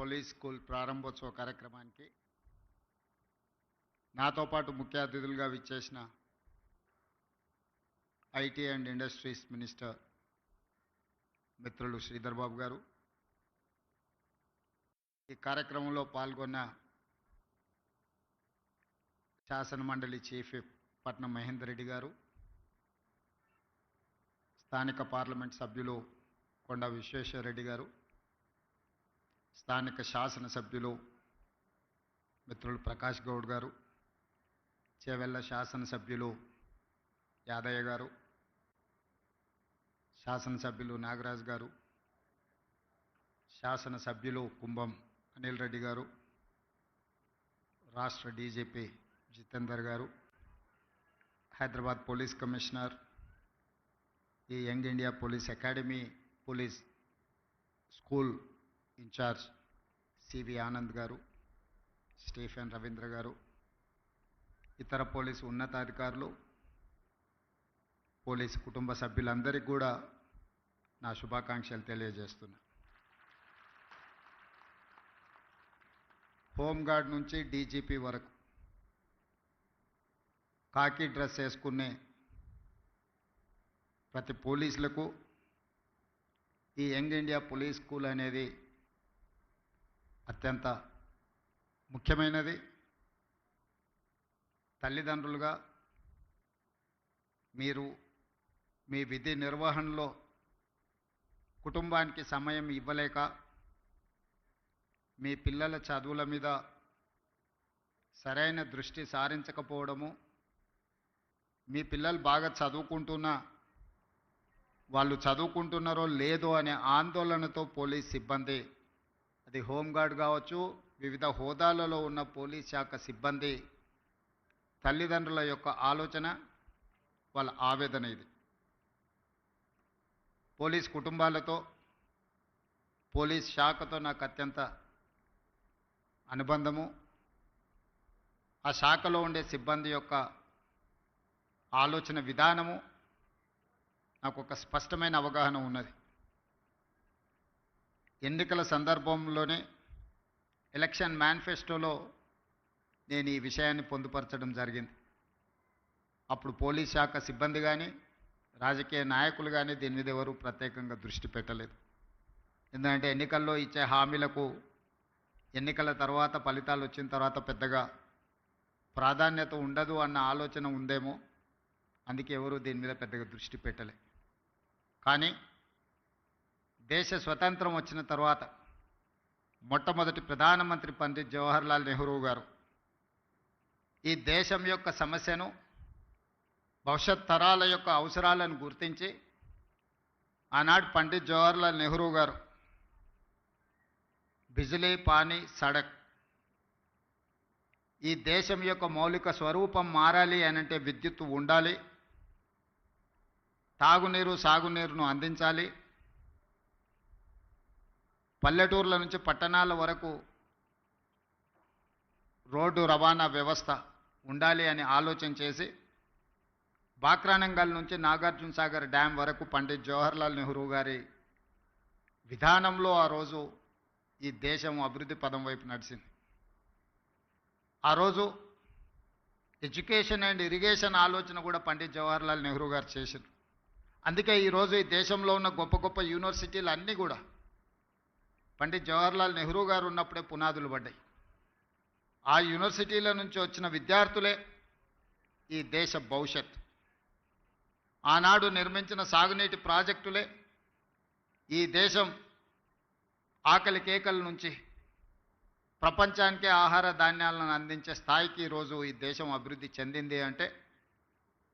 Police school ప్రారంభోత్సవ కార్యక్రమానికి నాతో పాటు ముఖ్య అతిథులుగా విచ్చేసిన ఐటీ అండ్ ఇండస్ట్రీస్ మినిస్టర్ మిత్రులు శ్రీధర్ బాబు గారు, ఈ కార్యక్రమంలో పాల్గొన్న శాసన మండలి చీఫ్ విప్ పట్నం మహేందర్ రెడ్డి గారు, స్థానిక పార్లమెంట్ సభ్యులు కొండ విశ్వేశ్వర రెడ్డి గారు, స్థానిక శాసనసభ్యులు మిత్రులు ప్రకాష్ గౌడ్ గారు, చేవెళ్ళ శాసనసభ్యులు యాదయ్య గారు, శాసనసభ్యులు నాగరాజ్ గారు, శాసనసభ్యులు కుంభం అనిల్ రెడ్డి గారు, రాష్ట్ర డీజీపీ జితేందర్ గారు, హైదరాబాద్ పోలీస్ కమిషనర్, ఈ young India police academy police school incharge CV Anand గారు, స్టీఫెన్ రవీంద్ర గారు, ఇతర పోలీసు ఉన్నతాధికారులు, పోలీసు కుటుంబ సభ్యులందరికీ కూడా నా శుభాకాంక్షలు తెలియజేస్తున్నా. హోంగార్డ్ నుంచి డీజీపీ వరకు కాకి డ్రెస్ వేసుకునే ప్రతి పోలీసులకు ఈ యంగ్ ఇండియా పోలీస్ స్కూల్ అనేది అత్యంత ముఖ్యమైనది. తల్లిదండ్రులుగా మీరు మీ విధి నిర్వహణలో కుటుంబానికి సమయం ఇవ్వలేక మీ పిల్లల చదువుల మీద సరైన దృష్టి సారించకపోవడము, మీ పిల్లలు బాగా చదువుకుంటున్నా వాళ్ళు చదువుకుంటున్నారో లేదో అనే ఆందోళనతో పోలీస్ సిబ్బంది, అది హోంగార్డ్ కావచ్చు, వివిధ హోదాలలో ఉన్న పోలీస్ శాఖ సిబ్బంది తల్లిదండ్రుల యొక్క ఆలోచన, వాళ్ళ ఆవేదన ఇది. పోలీస్ కుటుంబాలతో, పోలీస్ శాఖతో నాకు అత్యంత అనుబంధము. ఆ శాఖలో ఉండే సిబ్బంది యొక్క ఆలోచన విధానము నాకు ఒక స్పష్టమైన అవగాహన ఉన్నది. ఎన్నికల సందర్భంలోనే ఎలక్షన్ మేనిఫెస్టోలో నేను ఈ విషయాన్ని పొందుపరచడం జరిగింది. అప్పుడు పోలీస్ శాఖ సిబ్బంది కానీ రాజకీయ నాయకులు కానీ దీని మీద ఎవరు ప్రత్యేకంగా దృష్టి పెట్టలేదు. ఎందుకంటే ఎన్నికల్లో ఇచ్చే హామీలకు ఎన్నికల తర్వాత ఫలితాలు వచ్చిన తర్వాత పెద్దగా ప్రాధాన్యత ఉండదు అన్న ఆలోచన ఉందేమో, అందుకే ఎవరు దీని మీద పెద్దగా దృష్టి పెట్టలే. కానీ దేశ స్వతంత్రం వచ్చిన తర్వాత మొట్టమొదటి ప్రధానమంత్రి పండిత్ జవహర్లాల్ నెహ్రూ గారు ఈ దేశం యొక్క సమస్యను, భవిష్యత్ తరాల యొక్క అవసరాలను గుర్తించి ఆనాడు పండిత్ జవహర్లాల్ నెహ్రూ గారు బిజిలీ, పానీ, సడక్, ఈ దేశం యొక్క మౌలిక స్వరూపం మారాలి అనంటే విద్యుత్తు ఉండాలి, తాగునీరు సాగునీరును అందించాలి, పల్లెటూర్ల నుంచి పట్టణాల వరకు రోడ్డు రవాణా వ్యవస్థ ఉండాలి అని ఆలోచన చేసి బాక్రానంగల్ నుంచి నాగార్జున సాగర్ డ్యామ్ వరకు పండిత్ జవహర్లాల్ నెహ్రూ గారి విధానంలో ఆ రోజు ఈ దేశం అభివృద్ధి పదం వైపు నడిచింది. ఆ రోజు ఎడ్యుకేషన్ అండ్ ఇరిగేషన్ ఆలోచన కూడా పండిత్ జవహర్లాల్ నెహ్రూ గారు చేశారు. అందుకే ఈరోజు ఈ దేశంలో ఉన్న గొప్ప గొప్ప యూనివర్సిటీలు అన్నీ కూడా పండిత్ జవహర్లాల్ నెహ్రూ గారు ఉన్నప్పుడే పునాదులు పడ్డాయి. ఆ యూనివర్సిటీల నుంచి వచ్చిన విద్యార్థులే ఈ దేశ భవిష్యత్. ఆనాడు నిర్మించిన సాగునీటి ప్రాజెక్టులే ఈ దేశం ఆకలి కేకల నుంచి ప్రపంచానికే ఆహార ధాన్యాలను అందించే స్థాయికి ఈరోజు ఈ దేశం అభివృద్ధి చెందింది అంటే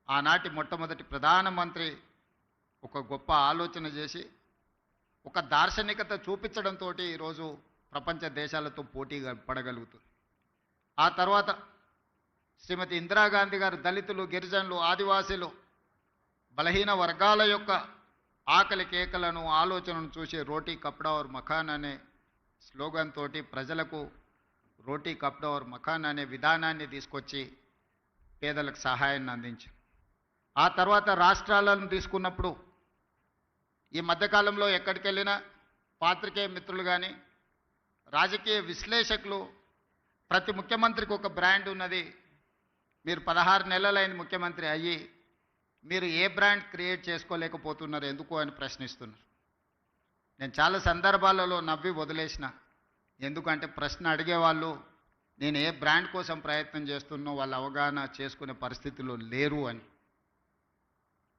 ఆనాటి మొట్టమొదటి ప్రధానమంత్రి ఒక గొప్ప ఆలోచన చేసి ఒక దార్శనికత చూపించడంతో ఈరోజు ప్రపంచ దేశాలతో పోటీ పడగలుగుతుంది. ఆ తర్వాత శ్రీమతి ఇందిరాగాంధీ గారు దళితులు, గిరిజనులు, ఆదివాసీలు, బలహీన వర్గాల యొక్క ఆకలి కేకలను, ఆలోచనను చూసి రోటీ కప్డా ఔర్ మకాన్ అనే స్లోగన్ తోటి ప్రజలకు రోటీ కప్డా ఔర్ మకాన్ అనే విధానాన్ని తీసుకొచ్చి పేదలకు సహాయాన్ని అందించారు. ఆ తర్వాత రాష్ట్రాలను తీసుకున్నప్పుడు ఈ మధ్యకాలంలో ఎక్కడికి వెళ్ళినా పాత్రికేయ మిత్రులు కానీ రాజకీయ విశ్లేషకులు ప్రతి ముఖ్యమంత్రికి ఒక బ్రాండ్ ఉన్నది, మీరు 16 నెలలైన ముఖ్యమంత్రి అయ్యి మీరు ఏ బ్రాండ్ క్రియేట్ చేసుకోలేకపోతున్నారు ఎందుకు అని ప్రశ్నిస్తున్నారు. నేను చాలా సందర్భాలలో నవ్వి వదిలేసిన, ఎందుకంటే ప్రశ్న అడిగేవాళ్ళు నేను ఏ బ్రాండ్ కోసం ప్రయత్నం చేస్తున్నో వాళ్ళు అవగాహన చేసుకునే పరిస్థితుల్లో లేరు అని.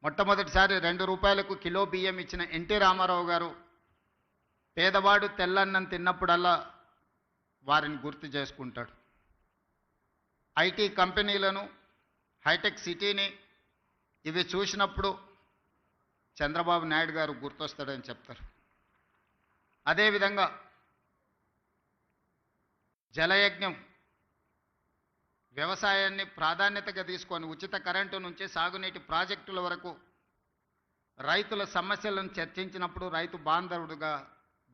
మొట్టమొదటిసారి 2 రూపాయలకు కిలో బియ్యం ఇచ్చిన ఎన్టీ రామారావు గారు పేదవాడు తెల్లన్నం తిన్నప్పుడల్లా వారిని గుర్తు చేసుకుంటాడు. ఐటీ కంపెనీలను, హైటెక్ సిటీని ఇవి చూసినప్పుడు చంద్రబాబు నాయుడు గారు గుర్తొస్తాడని చెప్తారు. అదేవిధంగా జలయజ్ఞం వ్యవసాయాన్ని ప్రాధాన్యతగా తీసుకొని ఉచిత కరెంటు నుంచి సాగునీటి ప్రాజెక్టుల వరకు రైతుల సమస్యలను చర్చించినప్పుడు రైతు బాంధవుడుగా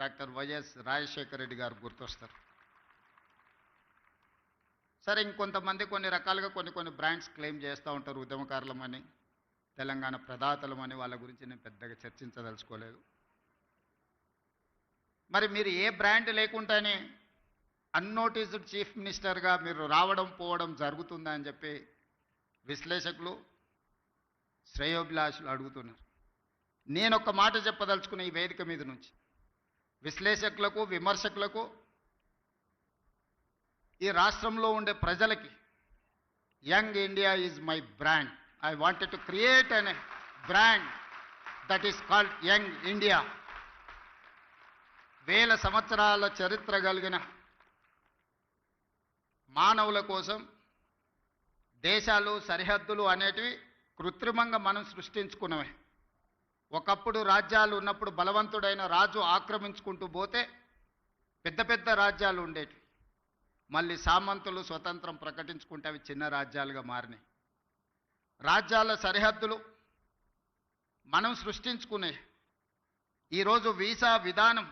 డాక్టర్ వైఎస్ రాజశేఖర రెడ్డి గారు గుర్తొస్తారు. సరే, ఇంకొంతమంది కొన్ని రకాలుగా కొన్ని బ్రాండ్స్ క్లెయిమ్ చేస్తూ ఉంటారు. ఉద్యమకారులమని, తెలంగాణ ప్రదాతలమని, వాళ్ళ గురించి నేను పెద్దగా చర్చించదలుచుకోలేదు. మరి మీరు ఏ బ్రాండ్ లేకుండానే అన్నోటీస్డ్ చీఫ్ మినిస్టర్గా మీరు రావడం పోవడం జరుగుతుందా అని చెప్పి విశ్లేషకులు, శ్రేయోభిలాషులు అడుగుతున్నారు. నేను ఒక మాట చెప్పదలుచుకున్న ఈ వేదిక మీద నుంచి విశ్లేషకులకు, విమర్శకులకు, ఈ రాష్ట్రంలో ఉండే ప్రజలకి, young India is my brand. I wanted to create an brand that is called young India. 1000 సంవత్సరాల చరిత్ర కలిగిన మానవుల కోసం దేశాలు, సరిహద్దులు అనేటివి కృత్రిమంగా మనం సృష్టించుకున్నవే. ఒకప్పుడు రాజ్యాలు ఉన్నప్పుడు బలవంతుడైన రాజు ఆక్రమించుకుంటూ పోతే పెద్ద పెద్ద రాజ్యాలు ఉండేవి. మళ్ళీ సామంతులు స్వతంత్రం ప్రకటించుకుంటే అవి చిన్న రాజ్యాలుగా మారినాయి. రాజ్యాల సరిహద్దులు మనం సృష్టించుకునే. ఈరోజు వీసా విధానం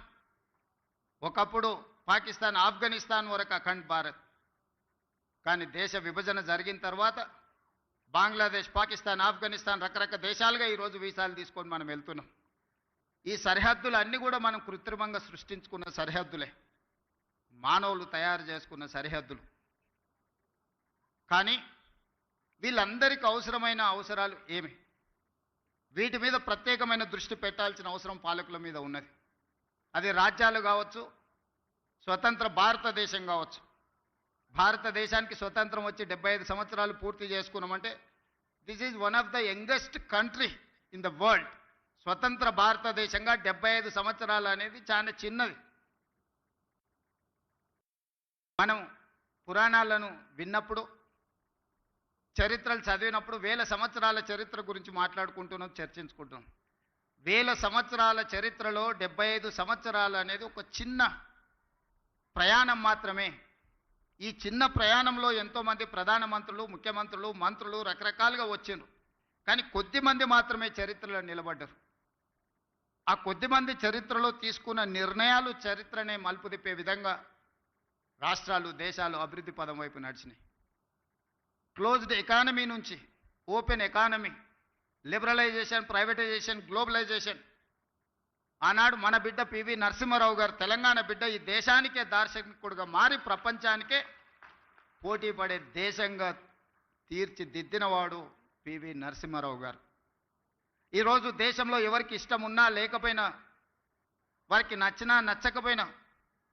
ఒకప్పుడు పాకిస్తాన్, ఆఫ్ఘనిస్తాన్ వరకు అఖండ్ భారత్, కానీ దేశ విభజన జరిగిన తర్వాత బంగ్లాదేశ్, పాకిస్తాన్, ఆఫ్ఘనిస్తాన్ రకరకాల దేశాలుగా ఈరోజు వీసాలు తీసుకొని మనం వెళ్తున్నాం. ఈ సరిహద్దులు అన్నీ కూడా మనం కృత్రిమంగా సృష్టించుకున్న సరిహద్దులే, మానవులు తయారు చేసుకున్న సరిహద్దులు. కానీ వీళ్ళందరికీ అవసరమైన అవసరాలు ఏమి? వీటి మీద ప్రత్యేకమైన దృష్టి పెట్టాల్సిన అవసరం పాలకుల మీద ఉన్నది. అది రాజ్యాలు కావచ్చు, స్వతంత్ర భారతదేశం కావచ్చు. భారతదేశానికి స్వతంత్రం వచ్చి 75 సంవత్సరాలు పూర్తి చేసుకున్నామంటే this is one of the youngest country in the world. స్వతంత్ర భారతదేశంగా 75 సంవత్సరాలు అనేది చాలా చిన్నది. మనం పురాణాలను విన్నప్పుడు, చరిత్రలు చదివినప్పుడు 1000 సంవత్సరాల చరిత్ర గురించి మాట్లాడుకుంటున్నాం, చర్చించుకుంటున్నాం. 1000 సంవత్సరాల చరిత్రలో 75 సంవత్సరాలు అనేది ఒక చిన్న ప్రయాణం మాత్రమే. ఈ చిన్న ప్రయాణంలో ఎంతోమంది ప్రధానమంత్రులు, ముఖ్యమంత్రులు, మంత్రులు రకరకాలుగా వచ్చిండ్రు. కానీ కొద్దిమంది మాత్రమే చరిత్రలో నిలబడ్డారు. ఆ కొద్దిమంది చరిత్రలో తీసుకున్న నిర్ణయాలు చరిత్రనే మలుపు తిప్పే విధంగా రాష్ట్రాలు, దేశాలు అభివృద్ధి పదం వైపు నడిచినాయి. క్లోజ్డ్ ఎకానమీ నుంచి open economy, liberalisation, privatisation, globalisation. ఆనాడు మన బిడ్డ పివి నరసింహారావు గారు, తెలంగాణ బిడ్డ, ఈ దేశానికే దార్శనికుడుగా మారి ప్రపంచానికే పోటీ పడే దేశంగా తీర్చిదిద్దినవాడు పివి నరసింహారావు గారు. ఈరోజు దేశంలో ఎవరికి ఇష్టం ఉన్నా లేకపోయినా, వారికి నచ్చినా నచ్చకపోయినా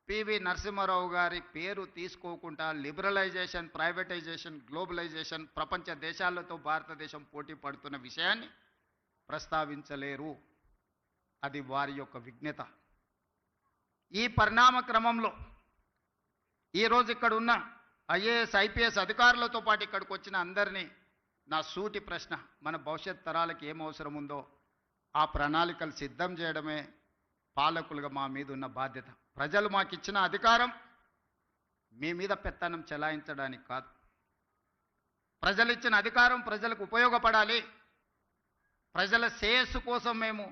పివి నరసింహారావు గారి పేరు తీసుకోకుండా లిబరలైజేషన్, ప్రైవేటైజేషన్, గ్లోబలైజేషన్, ప్రపంచ దేశాలతో భారతదేశం పోటీ పడుతున్న విషయాన్ని ప్రస్తావించలేరు. అది వారి యొక్క విజ్ఞత. ఈ పరిణామ క్రమంలో ఈరోజు ఇక్కడ ఉన్న ఐఏఎస్, ఐపీఎస్ అధికారులతో పాటు ఇక్కడికి వచ్చిన అందరినీ నా సూటి ప్రశ్న, మన భవిష్యత్ తరాలకు ఏం అవసరం ఉందో ఆ ప్రణాళికలు సిద్ధం చేయడమే పాలకులుగా మా మీద ఉన్న బాధ్యత. ప్రజలు మాకు ఇచ్చిన అధికారం మీ మీద పెత్తనం చెలాయించడానికి కాదు. ప్రజలు ఇచ్చిన అధికారం ప్రజలకు ఉపయోగపడాలి. ప్రజల శ్రేయస్సు కోసం మేము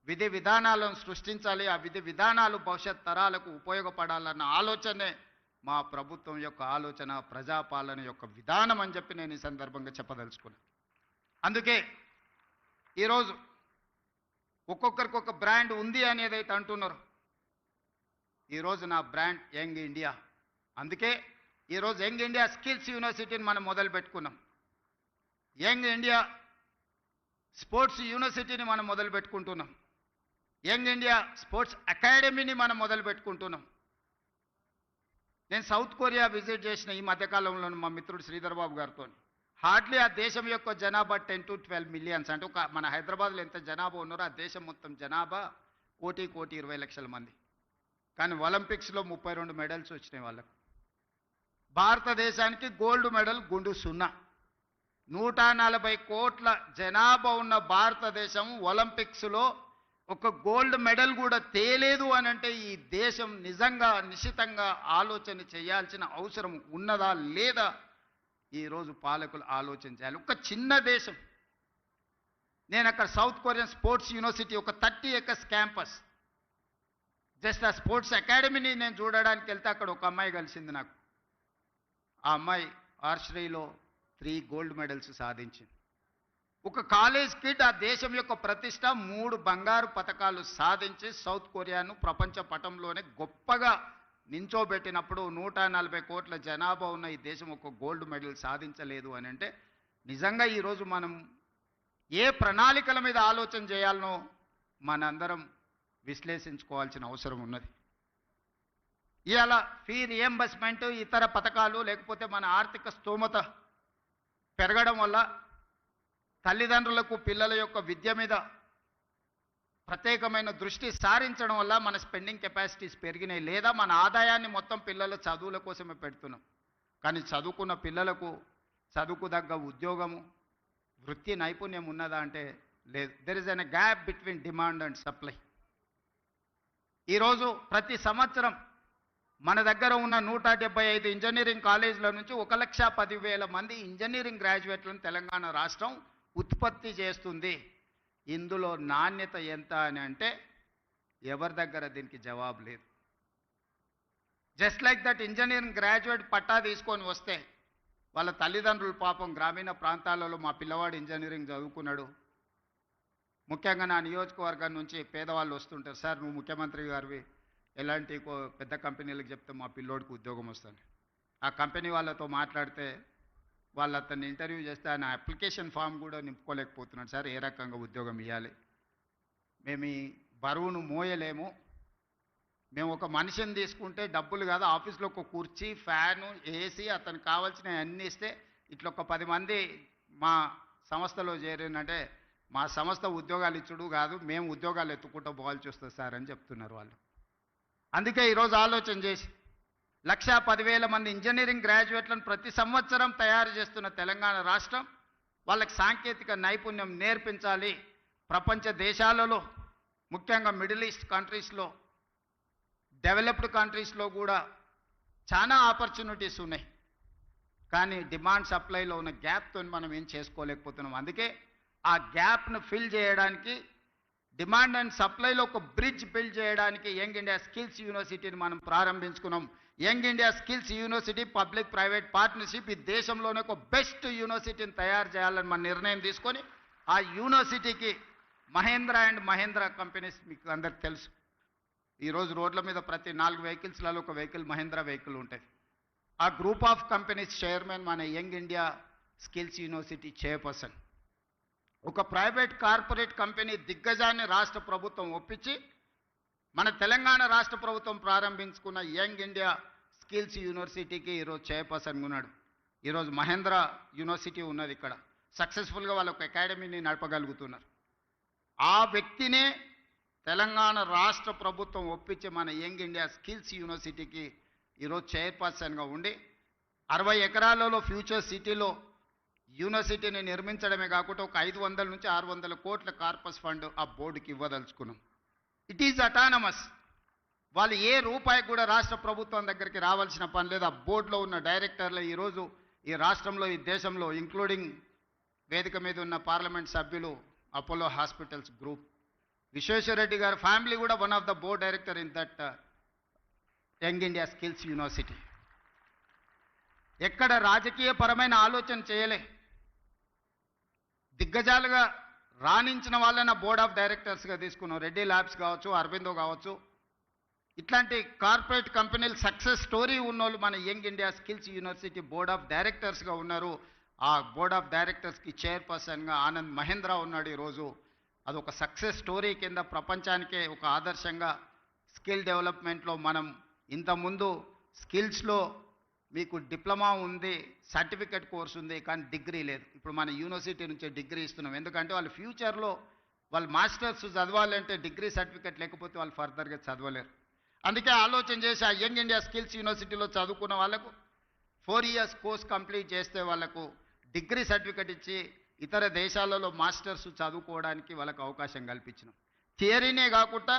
విధి విధానాలను సృష్టించాలి. ఆ విధి విధానాలు భవిష్యత్ తరాలకు ఉపయోగపడాలన్న ఆలోచనే మా ప్రభుత్వం యొక్క ఆలోచన, ప్రజాపాలన యొక్క విధానం అని చెప్పి నేను ఈ సందర్భంగా చెప్పదలుచుకున్నాను. అందుకే ఈరోజు ఒక్కొక్కరికి ఒక బ్రాండ్ ఉంది అనేదైతే అంటున్నారు, ఈరోజు నా బ్రాండ్ యంగ్ ఇండియా. అందుకే ఈరోజు యంగ్ ఇండియా స్కిల్స్ యూనివర్సిటీని మనం మొదలు పెట్టుకున్నాం. యంగ్ ఇండియా స్పోర్ట్స్ యూనివర్సిటీని మనం మొదలు పెట్టుకుంటున్నాం. యంగ్ ఇండియా స్పోర్ట్స్ అకాడమీని మనం మొదలు పెట్టుకుంటున్నాం. నేను సౌత్ కొరియా విజిట్ చేసిన ఈ మధ్యకాలంలో మా మిత్రుడు శ్రీధర్ బాబు గారితో. హార్డ్లీ ఆ దేశం యొక్క జనాభా 10 to 12 మిలియన్స్. అంటే ఒక మన హైదరాబాద్లో ఎంత జనాభా ఉన్నారో ఆ దేశం మొత్తం జనాభా 1,20,00,000 మంది. కానీ ఒలింపిక్స్లో 32 మెడల్స్ వచ్చినాయి వాళ్ళకు. భారతదేశానికి గోల్డ్ మెడల్ గుండు 0. 140 కోట్ల జనాభా ఉన్న భారతదేశం ఒలింపిక్స్లో ఒక గోల్డ్ మెడల్ కూడా తేలేదు అని అంటే ఈ దేశం నిజంగా నిశితంగా ఆలోచన చేయాల్సిన అవసరం ఉన్నదా లేదా ఈరోజు పాలకులు ఆలోచన చేయాలి. ఒక చిన్న దేశం. నేను అక్కడ సౌత్ కొరియన్ స్పోర్ట్స్ యూనివర్సిటీ ఒక 30 acres క్యాంపస్, జస్ట్ ఆ స్పోర్ట్స్ అకాడమీని నేను చూడడానికి వెళ్తే అక్కడ ఒక అమ్మాయి కలిసింది నాకు. ఆ అమ్మాయి ఆర్చరీలో 3 గోల్డ్ మెడల్స్ సాధించింది. ఒక కాలేజ్ కిడ్ ఆ దేశం యొక్క ప్రతిష్ట 3 బంగారు పతకాలు సాధించి సౌత్ కొరియాను ప్రపంచ పటంలోనే గొప్పగా నించోబెట్టినప్పుడు 140 కోట్ల జనాభా ఉన్న ఈ దేశం ఒక గోల్డ్ మెడల్ సాధించలేదు అని అంటే నిజంగా ఈరోజు మనం ఏ ప్రణాళికల మీద ఆలోచన చేయాలనో మనందరం విశ్లేషించుకోవాల్సిన అవసరం ఉన్నది. ఇవాళ ఫీ రియంబర్స్మెంట్, ఇతర పథకాలు లేకపోతే మన ఆర్థిక స్తోమత పెరగడం వల్ల తల్లిదండ్రులకు పిల్లల యొక్క విద్య మీద ప్రత్యేకమైన దృష్టి సారించడం వల్ల మన స్పెండింగ్ కెపాసిటీస్ పెరిగినాయి. లేదా మన ఆదాయాన్ని మొత్తం పిల్లల చదువుల కోసమే పెడుతున్నాం. కానీ చదువుకున్న పిల్లలకు చదువుకు తగ్గ ఉద్యోగము, వృత్తి నైపుణ్యం ఉన్నదా అంటే లేదు. There is an gap between demand and supply. ఈరోజు ప్రతి సంవత్సరం మన దగ్గర ఉన్న 175 ఇంజనీరింగ్ కాలేజీల నుంచి 1,10,000 మంది ఇంజనీరింగ్ గ్రాడ్యుయేట్లను తెలంగాణ రాష్ట్రం ఉత్పత్తి చేస్తుంది. ఇందులో నాణ్యత ఎంత అని అంటే ఎవరి దగ్గర దీనికి జవాబు లేదు. Just like that engineering graduate పట్టా తీసుకొని వస్తే వాళ్ళ తల్లిదండ్రులు పాపం గ్రామీణ ప్రాంతాలలో మా పిల్లవాడు ఇంజనీరింగ్ చదువుకున్నాడు, ముఖ్యంగా నా నియోజకవర్గం నుంచి పేదవాళ్ళు వస్తుంటారు, సార్ నువ్వు ముఖ్యమంత్రి గారివి ఎలాంటి పెద్ద కంపెనీలకు చెప్తే మా పిల్లోడికి ఉద్యోగం వస్తుంది. ఆ కంపెనీ వాళ్ళతో మాట్లాడితే వాళ్ళు అతన్ని ఇంటర్వ్యూ చేస్తే ఆయన అప్లికేషన్ ఫామ్ కూడా నింపుకోలేకపోతున్నాడు, సార్ ఏ రకంగా ఉద్యోగం ఇవ్వాలి, మేము ఈ బరువును మోయలేము, మేము ఒక మనిషిని తీసుకుంటే డబ్బులు కాదు, ఆఫీస్లో ఒక కుర్చీ, ఫ్యాను, ఏసీ, అతనికి కావాల్సినవి అన్నీ ఇస్తే ఇట్లా ఒక 10 మంది మా సంస్థలో చేరినంటే మా సంస్థ ఉద్యోగాలు ఇచ్చుడు కాదు, మేము ఉద్యోగాలు ఎత్తుకుంటూ పోవాల్సి వస్తుంది సార్ అని చెప్తున్నారు వాళ్ళు. అందుకే ఈరోజు ఆలోచన చేసి 1,10,000 మంది ఇంజనీరింగ్ గ్రాడ్యుయేట్లను ప్రతి సంవత్సరం తయారు చేస్తున్న తెలంగాణ రాష్ట్రం వాళ్ళకి సాంకేతిక నైపుణ్యం నేర్పించాలి. ప్రపంచ దేశాలలో ముఖ్యంగా మిడిల్ ఈస్ట్ కంట్రీస్లో, డెవలప్డ్ కంట్రీస్లో కూడా చాలా ఆపర్చునిటీస్ ఉన్నాయి. కానీ డిమాండ్ సప్లైలో ఉన్న గ్యాప్తో మనం ఏం చేసుకోలేకపోతున్నాం. అందుకే ఆ గ్యాప్ను ఫిల్ చేయడానికి, డిమాండ్ అండ్ సప్లైలో ఒక బ్రిడ్జ్ బిల్డ్ చేయడానికి యంగ్ ఇండియా స్కిల్స్ యూనివర్సిటీని మనం ప్రారంభించుకున్నాం. Young India skills university public private partnership ఈ దేశంలోనే ఒక బెస్ట్ యూనివర్సిటీని తయారు చేయాలని మన నిర్ణయం తీసుకొని ఆ యూనివర్సిటీకి మహేంద్ర అండ్ మహేంద్ర కంపెనీస్ మీకు అందరికి తెలుసు. ఈరోజు రోడ్ల మీద ప్రతి 4 వెహికల్స్లలో ఒక వెహికల్ మహేంద్ర వెహికల్ ఉంటుంది. ఆ గ్రూప్ ఆఫ్ కంపెనీస్ చైర్మన్ మన young India skills university chairperson. ఒక ప్రైవేట్ కార్పొరేట్ కంపెనీ దిగ్గజాన్ని రాష్ట్ర ప్రభుత్వం ఒప్పించి మన తెలంగాణ రాష్ట్ర ప్రభుత్వం ప్రారంభించుకున్న యంగ్ ఇండియా స్కిల్స్ యూనివర్సిటీకి ఈరోజు చైర్పర్సన్ ఉన్నాడు. ఈరోజు మహేంద్ర యూనివర్సిటీ ఉన్నది ఇక్కడ. సక్సెస్ఫుల్గా వాళ్ళు ఒక అకాడమీని నడపగలుగుతున్నారు. ఆ వ్యక్తినే తెలంగాణ రాష్ట్ర ప్రభుత్వం ఒప్పించి మన యంగ్ ఇండియా స్కిల్స్ యూనివర్సిటీకి ఈరోజు చైర్పర్సన్గా ఉండి 60 ఎకరాలలో ఫ్యూచర్ సిటీలో యూనివర్సిటీని నిర్మించడమే కాకుండా ఒక 500 నుంచి 600 కోట్ల కార్పస్ ఫండ్ ఆ బోర్డుకి ఇవ్వదలుచుకున్నాం. It is autonomous. వాళ్ళు ఏ రూపాయి కూడా రాష్ట్ర ప్రభుత్వం దగ్గరికి రావాల్సిన పని లేదు. ఆ బోర్డులో ఉన్న డైరెక్టర్లు ఈరోజు ఈ రాష్ట్రంలో, ఈ దేశంలో, ఇంక్లూడింగ్ వేదిక మీద ఉన్న పార్లమెంట్ సభ్యులు, అపోలో హాస్పిటల్స్ గ్రూప్, విశ్వేశ్వరరెడ్డి గారి ఫ్యామిలీ కూడా one of the board director in that young India skills university. ఎక్కడ రాజకీయపరమైన ఆలోచన చేయలే. దిగ్గజాలుగా రాణించిన వాళ్ళని బోర్డ్ ఆఫ్ డైరెక్టర్స్గా తీసుకున్నాం. రెడ్డి ల్యాబ్స్ కావచ్చు, అరబిందో కావచ్చు, ఇట్లాంటి కార్పొరేట్ కంపెనీలు సక్సెస్ స్టోరీ ఉన్నోళ్ళు మన young India skills university board of డైరెక్టర్స్గా ఉన్నారు. ఆ బోర్డ్ ఆఫ్ డైరెక్టర్స్కి చైర్పర్సన్గా ఆనంద్ మహేంద్ర ఉన్నాడు. ఈరోజు అదొక సక్సెస్ స్టోరీ కింద ప్రపంచానికే ఒక ఆదర్శంగా స్కిల్ డెవలప్మెంట్లో మనం ఇంతకుముందు స్కిల్స్లో మీకు డిప్లొమా ఉంది, సర్టిఫికెట్ కోర్స్ ఉంది, కానీ డిగ్రీ లేదు. ఇప్పుడు మన యూనివర్సిటీ నుంచే డిగ్రీ ఇస్తున్నాం. ఎందుకంటే వాళ్ళు ఫ్యూచర్లో వాళ్ళు మాస్టర్స్ చదవాలంటే డిగ్రీ సర్టిఫికెట్ లేకపోతే వాళ్ళు ఫర్దర్గా చదవలేరు. అందుకే ఆలోచన చేసి ఆ యంగ్ ఇండియా స్కిల్స్ యూనివర్సిటీలో చదువుకున్న వాళ్ళకు 4 years కోర్స్ కంప్లీట్ చేస్తే వాళ్ళకు డిగ్రీ సర్టిఫికెట్ ఇచ్చి ఇతర దేశాలలో మాస్టర్స్ చదువుకోవడానికి వాళ్ళకు అవకాశం కల్పించినాం. థియరీనే కాకుండా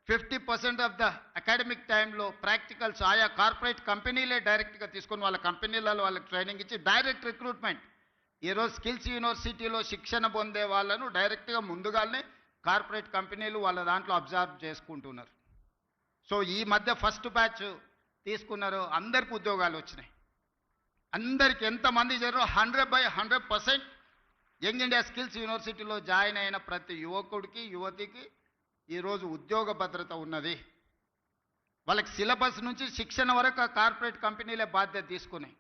50% ఆఫ్ ద అకాడమిక్ టైంలో ప్రాక్టికల్స్ ఆయా కార్పొరేట్ కంపెనీలే డైరెక్ట్గా తీసుకొని వాళ్ళ కంపెనీలలో వాళ్ళకి ట్రైనింగ్ ఇచ్చి డైరెక్ట్ రిక్రూట్మెంట్. ఈరోజు స్కిల్స్ యూనివర్సిటీలో శిక్షణ పొందే వాళ్ళను డైరెక్ట్గా ముందుగానే కార్పొరేట్ కంపెనీలు వాళ్ళ దాంట్లో అబ్జర్వ్ చేసుకుంటున్నారు. సో ఈ మధ్య ఫస్ట్ బ్యాచ్ తీసుకున్నారు, అందరికి ఉద్యోగాలు వచ్చినాయి. అందరికి ఎంతమంది చేరారో 100% యంగ్ ఇండియా స్కిల్స్ యూనివర్సిటీలో జాయిన్ అయిన ప్రతి యువకుడికి యువతికి ఈరోజు ఉద్యోగ భద్రత ఉన్నది. వాళ్ళకి సిలబస్ నుంచి శిక్షణ వరకు ఆ కార్పొరేట్ కంపెనీలే బాధ్యత తీసుకున్నాయి.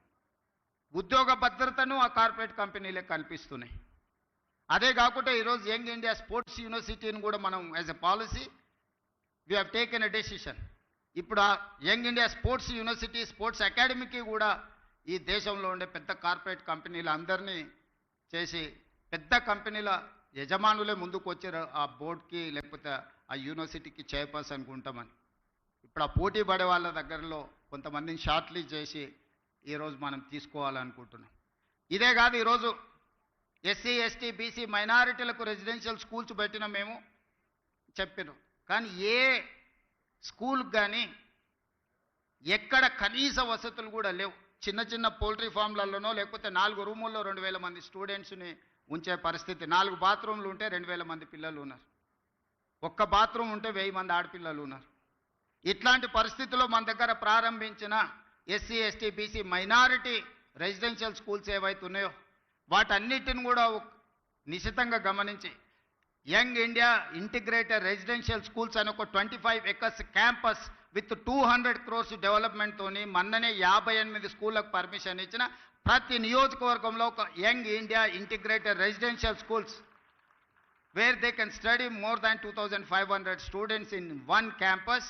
ఉద్యోగ భద్రతను ఆ కార్పొరేట్ కంపెనీలే కల్పిస్తున్నాయి. అదే కాకుండా ఈరోజు యంగ్ ఇండియా స్పోర్ట్స్ యూనివర్సిటీని కూడా మనం as a policy we have taken a decision. ఇప్పుడు ఆ young India sports university sports అకాడమీకి కూడా ఈ దేశంలో ఉండే పెద్ద కార్పొరేట్ కంపెనీలు అందరినీ చేసి పెద్ద కంపెనీల యజమానులే ముందుకు వచ్చారు ఆ బోర్డుకి లేకపోతే ఆ యూనివర్సిటీకి చైర్పర్సన్కి ఉంటామని. ఇప్పుడు ఆ పోటీ పడే వాళ్ళ దగ్గరలో కొంతమందిని షార్ట్ లిస్ట్ చేసి ఈరోజు మనం తీసుకోవాలనుకుంటున్నాం. ఇదే కాదు, ఈరోజు ఎస్సీ ఎస్టీ బీసీ మైనారిటీలకు రెసిడెన్షియల్ స్కూల్స్ పెట్టిన మేము చెప్పినాం. కానీ ఏ స్కూల్కి కానీ ఎక్కడ కనీస వసతులు కూడా లేవు. చిన్న చిన్న పోల్ట్రీ ఫామ్లలోనో లేకపోతే 4 రూముల్లో 2000 మంది స్టూడెంట్స్ని ఉంచే పరిస్థితి. 4 బాత్రూమ్లు ఉంటే 2000 మంది పిల్లలు ఉన్నారు. ఒక్క బాత్రూమ్ ఉంటే 1000 మంది ఆడపిల్లలు ఉన్నారు. ఇట్లాంటి పరిస్థితుల్లో మన దగ్గర ప్రారంభించిన SC ST BC minority residential schools ఏవైతే ఉన్నాయో వాటన్నిటిని కూడా నిశితంగా గమనించి young India integrated residential schools అని ఒక 25 acres క్యాంపస్ విత్ 200 crores డెవలప్మెంట్తోని మొన్ననే 58 స్కూళ్ళకు పర్మిషన్ ఇచ్చిన ప్రతి నియోజకవర్గంలో ఒక young India integrated residential schools where they can study more than 2500 students in one campus.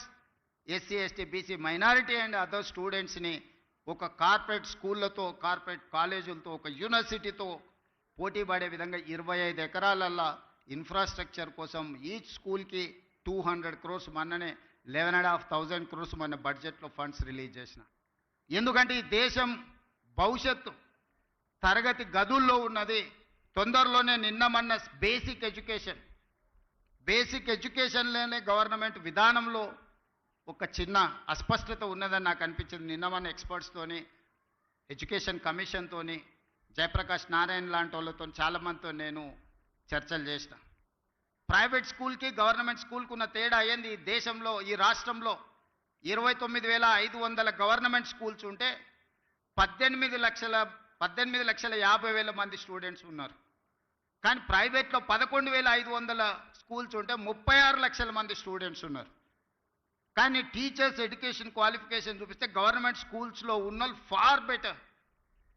SC ST BC minority and other స్టూడెంట్స్ని ఒక కార్పొరేట్ స్కూళ్ళతో కార్పొరేట్ కాలేజీలతో ఒక యూనివర్సిటీతో పోటీ పడే విధంగా 25 ఎకరాలల్లో ఇన్ఫ్రాస్ట్రక్చర్ కోసం ఈచ్ స్కూల్కి 200 crores మొన్ననే 11,500 crores మన బడ్జెట్లో ఫండ్స్ రిలీజ్ చేసిన. ఎందుకంటే ఈ దేశం భవిష్యత్తు తరగతి గదుల్లో ఉన్నది. తొందరలోనే నిన్న మొన్న బేసిక్ ఎడ్యుకేషన్లోనే గవర్నమెంట్ విధానంలో ఒక చిన్న అస్పష్టత ఉన్నదని నాకు అనిపించింది. నిన్న మొన్న ఎక్స్పర్ట్స్తోని ఎడ్యుకేషన్ కమిషన్తోని జయప్రకాష్ నారాయణ లాంటి వాళ్ళతో చాలామందితో నేను చర్చలు చేసిన. ప్రైవేట్ స్కూల్కి గవర్నమెంట్ స్కూల్కి ఉన్న తేడా ఏంది? ఈ దేశంలో ఈ రాష్ట్రంలో 29,500 గవర్నమెంట్ స్కూల్స్ ఉంటే 18,50,000 మంది స్టూడెంట్స్ ఉన్నారు. కానీ ప్రైవేట్లో 11,500 స్కూల్స్ ఉంటే 36 లక్షల మంది స్టూడెంట్స్ ఉన్నారు. కానీ టీచర్స్ ఎడ్యుకేషన్ క్వాలిఫికేషన్ చూపిస్తే గవర్నమెంట్ స్కూల్స్లో ఉన్న వాళ్ళు ఫార్ బెటర్,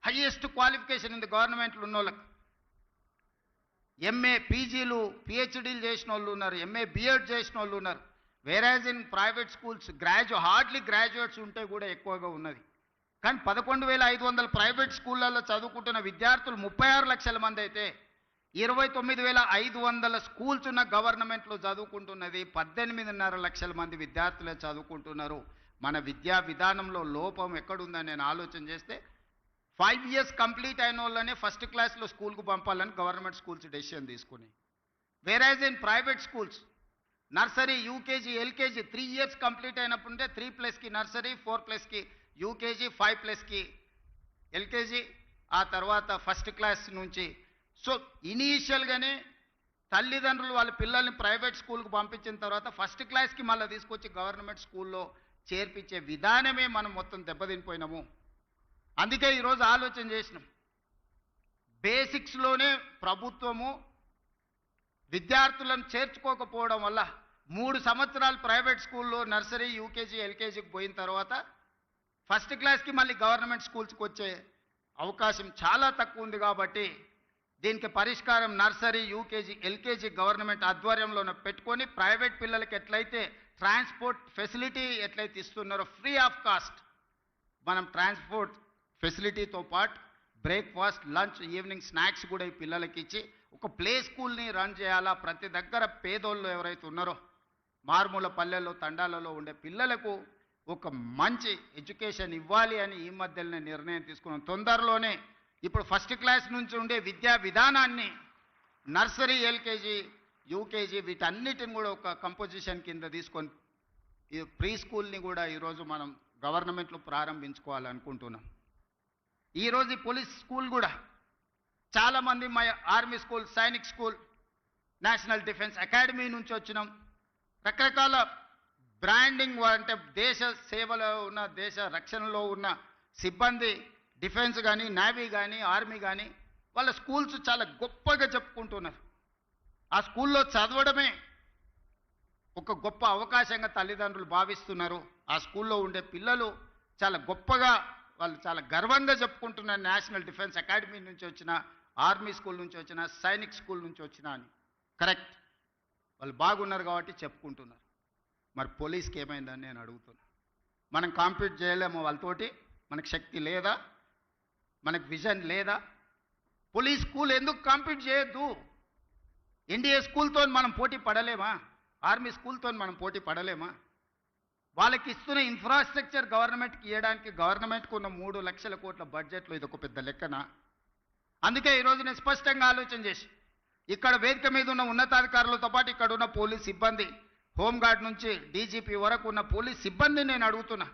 హైయెస్ట్ క్వాలిఫికేషన్ ఉంది గవర్నమెంట్లో ఉన్న వాళ్ళకి. ఎంఏ పీజీలు పిహెచ్డీలు చేసిన వాళ్ళు ఉన్నారు, ఎంఏ బిఎడ్ చేసిన వాళ్ళు ఉన్నారు. వేరాజ్ in private schools hardly graduates ఉంటే కూడా ఎక్కువగా ఉన్నది. కానీ 11,500 ప్రైవేట్ స్కూళ్ళల్లో చదువుకుంటున్న విద్యార్థులు 36 లక్షల మంది అయితే 29,500 స్కూల్స్ ఉన్న గవర్నమెంట్లో చదువుకుంటున్నది 18.5 లక్షల మంది విద్యార్థులే చదువుకుంటున్నారు. మన విద్యా విధానంలో లోపం ఎక్కడుందని నేను ఆలోచన చేస్తే 5 years కంప్లీట్ అయిన వాళ్ళనే ఫస్ట్ క్లాస్లో స్కూల్కు పంపాలని గవర్నమెంట్ స్కూల్స్ డెసిషన్ తీసుకుని, whereas in private schools nursery UKG LKG 3 years complete అయినప్పుడే 3+కి నర్సరీ, 4+కి యూకేజీ, 5+కి ఎల్కేజీ, ఆ తర్వాత ఫస్ట్ క్లాస్ నుంచి. సో ఇనీషియల్గానే తల్లిదండ్రులు వాళ్ళ పిల్లల్ని ప్రైవేట్ స్కూల్కి పంపించిన తర్వాత ఫస్ట్ క్లాస్కి మళ్ళీ తీసుకొచ్చి గవర్నమెంట్ స్కూల్లో చేర్పించే విధానమే మనం మొత్తం దెబ్బతినిపోయినాము. అందుకే ఈరోజు ఆలోచన చేసినాం, బేసిక్స్లోనే ప్రభుత్వము విద్యార్థులను చేర్చుకోకపోవడం వల్ల 3 సంవత్సరాలు ప్రైవేట్ స్కూల్లో నర్సరీ యూకేజీ ఎల్కేజీకి పోయిన తర్వాత ఫస్ట్ క్లాస్కి మళ్ళీ గవర్నమెంట్ స్కూల్స్కి వచ్చే అవకాశం చాలా తక్కువ ఉంది. కాబట్టి దీనికి పరిష్కారం నర్సరీ యూకేజీ ఎల్కేజీ గవర్నమెంట్ ఆధ్వర్యంలో పెట్టుకొని ప్రైవేట్ పిల్లలకి ఎట్లయితే ట్రాన్స్పోర్ట్ ఫెసిలిటీ ఎట్లయితే ఇస్తున్నారో ఫ్రీ ఆఫ్ కాస్ట్ మనం ట్రాన్స్పోర్ట్ ఫెసిలిటీతో పాటు బ్రేక్ఫాస్ట్ లంచ్ ఈవినింగ్ స్నాక్స్ కూడా ఈ పిల్లలకి ఇచ్చి ఒక ప్లే స్కూల్ని రన్ చేయాలా. ప్రతి దగ్గర పేదోళ్ళు ఎవరైతే ఉన్నారో మారుమూల పల్లెల్లో తండాలలో ఉండే పిల్లలకు ఒక మంచి ఎడ్యుకేషన్ ఇవ్వాలి అని ఈ మధ్యలోనే నిర్ణయం తీసుకున్నాం. తొందరలోనే ఇప్పుడు ఫస్ట్ క్లాస్ నుంచి ఉండే విద్యా విధానాన్ని నర్సరీ ఎల్కేజీ యూకేజీ వీటన్నిటిని కూడా ఒక కంపోజిషన్ కింద తీసుకొని ఈ ప్రీ స్కూల్ని కూడా ఈరోజు మనం గవర్నమెంట్లో ప్రారంభించుకోవాలనుకుంటున్నాం. ఈరోజు ఈ పోలీస్ స్కూల్ కూడా చాలామంది మా army school, Sainik school, national defence academy నుంచి వచ్చినాం. రకరకాల బ్రాండింగ్ అంటే దేశ సేవలో ఉన్న దేశ రక్షణలో ఉన్న సిబ్బంది డిఫెన్స్ కానీ నేవీ కానీ ఆర్మీ కానీ వాళ్ళ స్కూల్స్ చాలా గొప్పగా చెప్పుకుంటున్నారు. ఆ స్కూల్లో చదవడమే ఒక గొప్ప అవకాశంగా తల్లిదండ్రులు భావిస్తున్నారు. ఆ స్కూల్లో ఉండే పిల్లలు చాలా గొప్పగా వాళ్ళు చాలా గర్వంగా చెప్పుకుంటున్నారు. నేషనల్ డిఫెన్స్ అకాడమీ నుంచి వచ్చిన, ఆర్మీ స్కూల్ నుంచి వచ్చిన, సైనిక్ స్కూల్ నుంచి వచ్చిన అని. కరెక్ట్, వాళ్ళు బాగున్నారు కాబట్టి చెప్పుకుంటున్నారు. మరి పోలీస్కి ఏమైందని నేను అడుగుతున్నా. మనం కాంపీట్ చేయలేము వాళ్ళతోటి? మనకు శక్తి లేదా? మనకు విజన్ లేదా? పోలీస్ స్కూల్ ఎందుకు కాంపీట్ చేయొద్దు? ఎన్డీఏ స్కూల్తో మనం పోటీ పడలేమా? ఆర్మీ స్కూల్తో మనం పోటీ పడలేమా? వాళ్ళకి ఇస్తున్న ఇన్ఫ్రాస్ట్రక్చర్ గవర్నమెంట్కి ఇవ్వడానికి గవర్నమెంట్కు ఉన్న 3 లక్షల కోట్ల బడ్జెట్లో ఇది ఒక పెద్ద లెక్కన. అందుకే ఈరోజు నేను స్పష్టంగా ఆలోచన చేసి ఇక్కడ వేదిక మీద ఉన్న ఉన్నతాధికారులతో పాటు ఇక్కడ ఉన్న పోలీస్ సిబ్బంది, హోంగార్డ్ నుంచి డీజీపీ వరకు ఉన్న పోలీస్ సిబ్బంది నేను అడుగుతున్నా,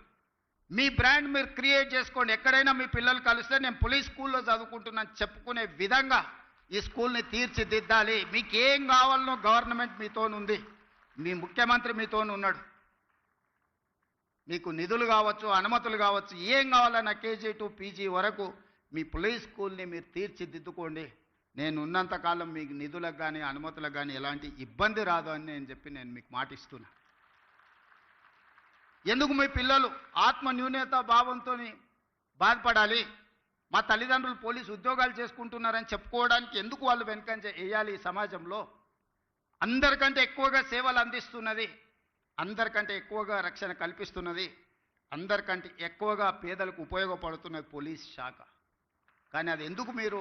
మీ బ్రాండ్ మీరు క్రియేట్ చేసుకోండి. ఎక్కడైనా మీ పిల్లలు కలిస్తే నేను పోలీస్ స్కూల్లో చదువుకుంటున్నాను చెప్పుకునే విధంగా ఈ స్కూల్ని తీర్చిదిద్దాలి. మీకు ఏం కావాలనో గవర్నమెంట్ మీతోనుంది, మీ ముఖ్యమంత్రి మీతోనున్నాడు. మీకు నిధులు కావచ్చు, అనుమతులు కావచ్చు, ఏం కావాలన్నా కేజీ టు పీజీ వరకు మీ పోలీస్ స్కూల్ని మీరు తీర్చిదిద్దుకోండి. నేను ఉన్నంతకాలం మీకు నిధులకు కానీ అనుమతులకు కానీ ఎలాంటి ఇబ్బంది రాదు అని నేను మీకు మాటిస్తున్నా. ఎందుకు మీ పిల్లలు ఆత్మ న్యూనత భావంతో బాధపడాలి? మా తల్లిదండ్రులు పోలీసు ఉద్యోగాలు చేసుకుంటున్నారని చెప్పుకోవడానికి ఎందుకు వాళ్ళు వెనుకంజ వేయాలి? ఈ సమాజంలో అందరికంటే ఎక్కువగా సేవలు అందిస్తున్నది, అందరికంటే ఎక్కువగా రక్షణ కల్పిస్తున్నది, అందరికంటే ఎక్కువగా పేదలకు ఉపయోగపడుతున్నది పోలీస్ శాఖ. కానీ అది ఎందుకు మీరు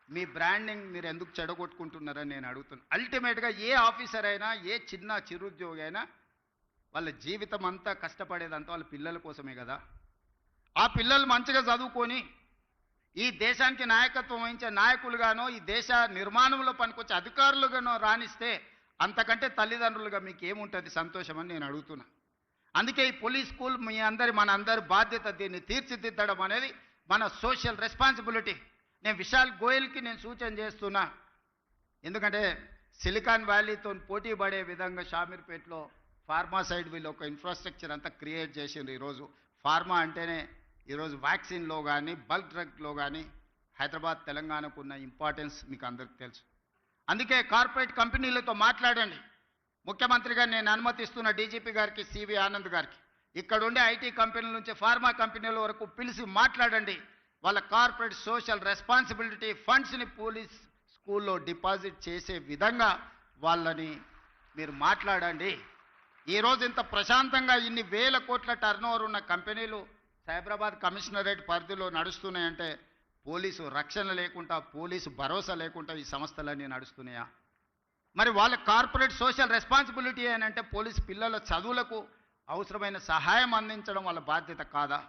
మీ బ్రాండింగ్ మీరు ఎందుకు చెడగొట్టుకుంటున్నారని నేను అడుగుతున్నాను. అల్టిమేట్గా ఏ ఆఫీసర్ అయినా, ఏ చిన్న చిరుద్యోగి అయినా వాళ్ళ జీవితం అంతా కష్టపడేదంతా వాళ్ళ పిల్లల కోసమే కదా. ఆ పిల్లలు మంచిగా చదువుకొని ఈ దేశానికి నాయకత్వం వహించే నాయకులుగానో, ఈ దేశ నిర్మాణంలో పనికొచ్చే అధికారులుగానో రాణిస్తే అంతకంటే తల్లిదండ్రులుగా మీకు ఏముంటుంది సంతోషం అని నేను అడుగుతున్నా. అందుకే ఈ పోలీస్ స్కూల్ మన అందరి బాధ్యత. దీన్ని తీర్చిదిద్దడం అనేది మన సోషల్ రెస్పాన్సిబిలిటీ. నేను విశాల్ గోయల్కి నేను సూచన చేస్తున్నా. ఎందుకంటే సిలికాన్ వ్యాలీతో పోటీ పడే విధంగా షామీర్పేటలో ఫార్మా సైడ్ వీళ్ళు ఒక ఇన్ఫ్రాస్ట్రక్చర్ అంతా క్రియేట్ చేసిండ్రు. ఈరోజు ఫార్మా అంటేనే ఈరోజు వ్యాక్సిన్లో కానీ బల్క్ డ్రగ్లో కానీ హైదరాబాద్ తెలంగాణకు ఉన్న ఇంపార్టెన్స్ మీకు అందరికీ తెలుసు. అందుకే కార్పొరేట్ కంపెనీలతో మాట్లాడండి. ముఖ్యమంత్రిగా నేను అనుమతిస్తున్న డీజీపీ గారికి, సివి ఆనంద్ గారికి, ఇక్కడ ఉండే ఐటీ కంపెనీల నుంచి ఫార్మా కంపెనీల వరకు పిలిచి మాట్లాడండి. వాళ్ళ కార్పొరేట్ సోషల్ రెస్పాన్సిబిలిటీ ఫండ్స్ని పోలీస్ స్కూల్లో డిపాజిట్ చేసే విధంగా వాళ్ళని మీరు మాట్లాడండి. ఈరోజు ఇంత ప్రశాంతంగా ఇన్ని వేల కోట్ల టర్నోవర్ ఉన్న కంపెనీలు సైబరాబాద్ కమిషనరేట్ పరిధిలో నడుస్తున్నాయంటే పోలీసు రక్షణ లేకుండా, పోలీసు భరోసా లేకుండా ఈ సంస్థలన్నీ నడుస్తున్నాయా? మరి వాళ్ళ కార్పొరేట్ సోషల్ రెస్పాన్సిబిలిటీ అని అంటే పోలీసు పిల్లల చదువులకు అవసరమైన సహాయం అందించడం వాళ్ళ బాధ్యత కాదా?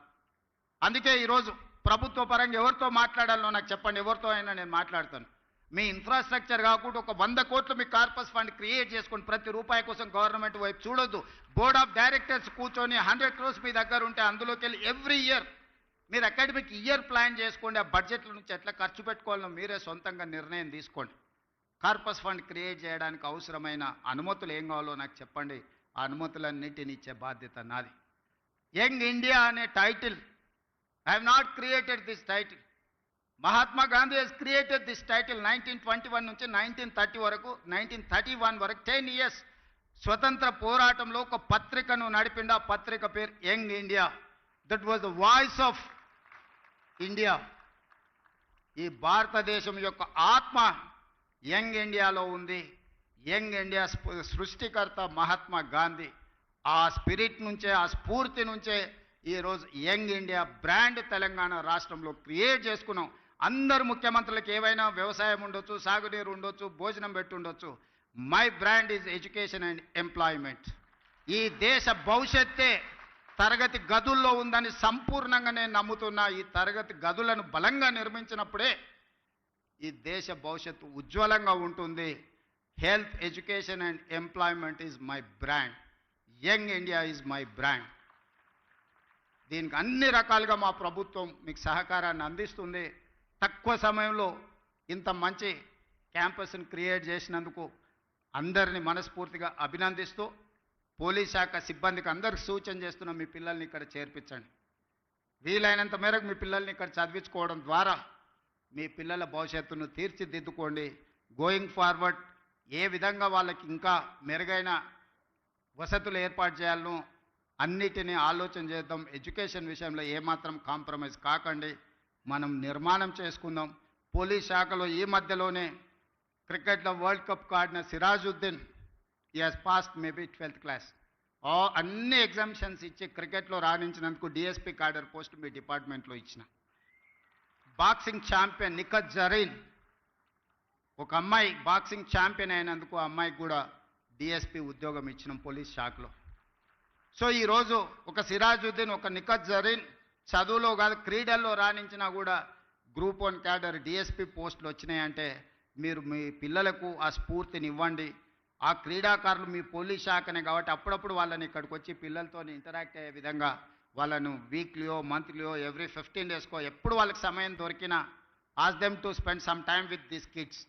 అందుకే ఈరోజు ప్రభుత్వ పరంగా ఎవరితో మాట్లాడాలో నాకు చెప్పండి. ఎవరితో అయినా నేను మాట్లాడతాను. మీ ఇన్ఫ్రాస్ట్రక్చర్ కాకుండా ఒక 100 కోట్లు మీ కార్పస్ ఫండ్ క్రియేట్ చేసుకొని ప్రతి రూపాయి కోసం గవర్నమెంట్ వైపు చూడొద్దు. బోర్డ్ ఆఫ్ డైరెక్టర్స్ కూర్చొని 100 crores మీ దగ్గర ఉంటే అందులోకి వెళ్ళి ఎవ్రీ ఇయర్ మీరు అకాడమిక్ ఇయర్ ప్లాన్ చేసుకోండి. ఆ బడ్జెట్ల నుంచి ఎట్లా ఖర్చు పెట్టుకోవాలో మీరే సొంతంగా నిర్ణయం తీసుకోండి. కార్పస్ ఫండ్ క్రియేట్ చేయడానికి అవసరమైన అనుమతులు ఏం కావాలో నాకు చెప్పండి. ఆ అనుమతులన్నింటినీ ఇచ్చే బాధ్యత నాది. యంగ్ ఇండియా అనే title, I have not created this title. Mahatma Gandhi has created this title 1921 నుంచి 1930 వరకు, 1931 వరకు 10 years స్వతంత్ర పోరాటంలో ఒక పత్రికను నడిపిండు. ఆ పత్రిక పేరు young India. That was the voice of India. ఈ భారతదేశం యొక్క ఆత్మ యంగ్ ఇండియాలో ఉంది. యంగ్ ఇండియా సృష్టికర్త మహాత్మా గాంధీ. ఆ స్పిరిట్ నుంచే, ఆ స్ఫూర్తి నుంచే ఈరోజు యంగ్ ఇండియా బ్రాండ్ తెలంగాణ రాష్ట్రంలో క్రియేట్ చేసుకున్నాం. అందరు ముఖ్యమంత్రులకు ఏవైనా వ్యవసాయం ఉండొచ్చు, సాగునీరు ఉండొచ్చు, భోజనం పెట్టి ఉండొచ్చు. My brand is education and employment. ఈ దేశ భవిష్యత్తే తరగతి గదుల్లో ఉందని సంపూర్ణంగా నేను నమ్ముతున్నా. ఈ తరగతి గదులను బలంగా నిర్మించినప్పుడే ఈ దేశ భవిష్యత్తు ఉజ్వలంగా ఉంటుంది. Health, education and employment is my brand. Young India is my brand. దీనికి అన్ని రకాలుగా మా ప్రభుత్వం మీకు సహకారాన్ని అందిస్తుంది. తక్కువ సమయంలో ఇంత మంచి క్యాంపస్ని క్రియేట్ చేసినందుకు అందరినీ మనస్ఫూర్తిగా అభినందిస్తూ, పోలీస్ శాఖ సిబ్బందికి అందరికి సూచన చేస్తున్నాం, మీ పిల్లల్ని ఇక్కడ చేర్పించండి. వీలైనంత మేరకు మీ పిల్లల్ని ఇక్కడ చదివించుకోవడం ద్వారా మీ పిల్లల భవిష్యత్తును తీర్చిదిద్దుకోండి. గోయింగ్ ఫార్వర్డ్ ఏ విధంగా వాళ్ళకి ఇంకా మెరుగైన వసతులు ఏర్పాటు చేయాలనో అన్నిటినీ ఆలోచన చేద్దాం. ఎడ్యుకేషన్ విషయంలో ఏమాత్రం కాంప్రమైజ్ కాకండి. మనం నిర్మాణం చేసుకుందాం. పోలీస్ శాఖలో ఈ మధ్యలోనే క్రికెట్లో వరల్డ్ కప్ ఆడిన సిరాజుద్దీన్, ఈ has passed maybe 12th class. అన్ని ఎగ్జామిషన్స్ ఇచ్చి క్రికెట్లో రాణించినందుకు డిఎస్పీ కార్డర్ పోస్ట్ మీ డిపార్ట్మెంట్లో ఇచ్చిన. బాక్సింగ్ ఛాంపియన్ నిఖత్ జరీన్, ఒక అమ్మాయి బాక్సింగ్ ఛాంపియన్ అయినందుకు ఆ అమ్మాయికి కూడా డిఎస్పీ ఉద్యోగం ఇచ్చినాం పోలీస్ శాఖలో. సో ఈరోజు ఒక సిరాజుద్దీన్, ఒక నిఖత్ జరీన్ చదువులో కాదు క్రీడల్లో రాణించినా కూడా గ్రూప్ 1 క్యాడర్ డిఎస్పీ పోస్టులు వచ్చినాయంటే మీరు మీ పిల్లలకు ఆ స్ఫూర్తిని ఇవ్వండి. ఆ క్రీడాకారులు మీ పోలీస్ శాఖనే కాబట్టి అప్పుడప్పుడు వాళ్ళని ఇక్కడికి వచ్చి పిల్లలతో ఇంటరాక్ట్ అయ్యే విధంగా వాళ్ళను వీక్లీయో, మంత్లీయో, ఎవ్రీ 15 డేస్కో ఎప్పుడు వాళ్ళకి సమయం దొరికినా ask them to spend some time with this kids.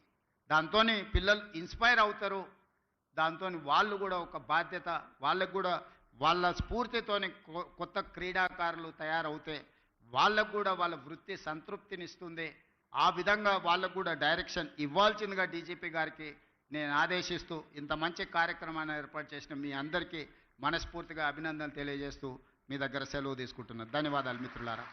దాంతో పిల్లలు ఇన్స్పైర్ అవుతారు. దాంతో వాళ్ళు కూడా ఒక బాధ్యత, వాళ్ళకు కూడా వాళ్ళ స్ఫూర్తితోని కొత్త క్రీడాకారులు తయారవుతే వాళ్ళకు కూడా వాళ్ళ వృత్తి సంతృప్తినిస్తుంది. ఆ విధంగా వాళ్ళకు కూడా డైరెక్షన్ ఇవ్వాల్సిందిగా డీజీపీ గారికి నేను ఆదేశిస్తూ ఇంత మంచి కార్యక్రమాన్ని ఏర్పాటు చేసిన మీ అందరికీ మనస్ఫూర్తిగా అభినందనలు తెలియజేస్తూ మీ దగ్గర సెలవు తీసుకుంటున్నాను. ధన్యవాదాలు మిత్రులారా.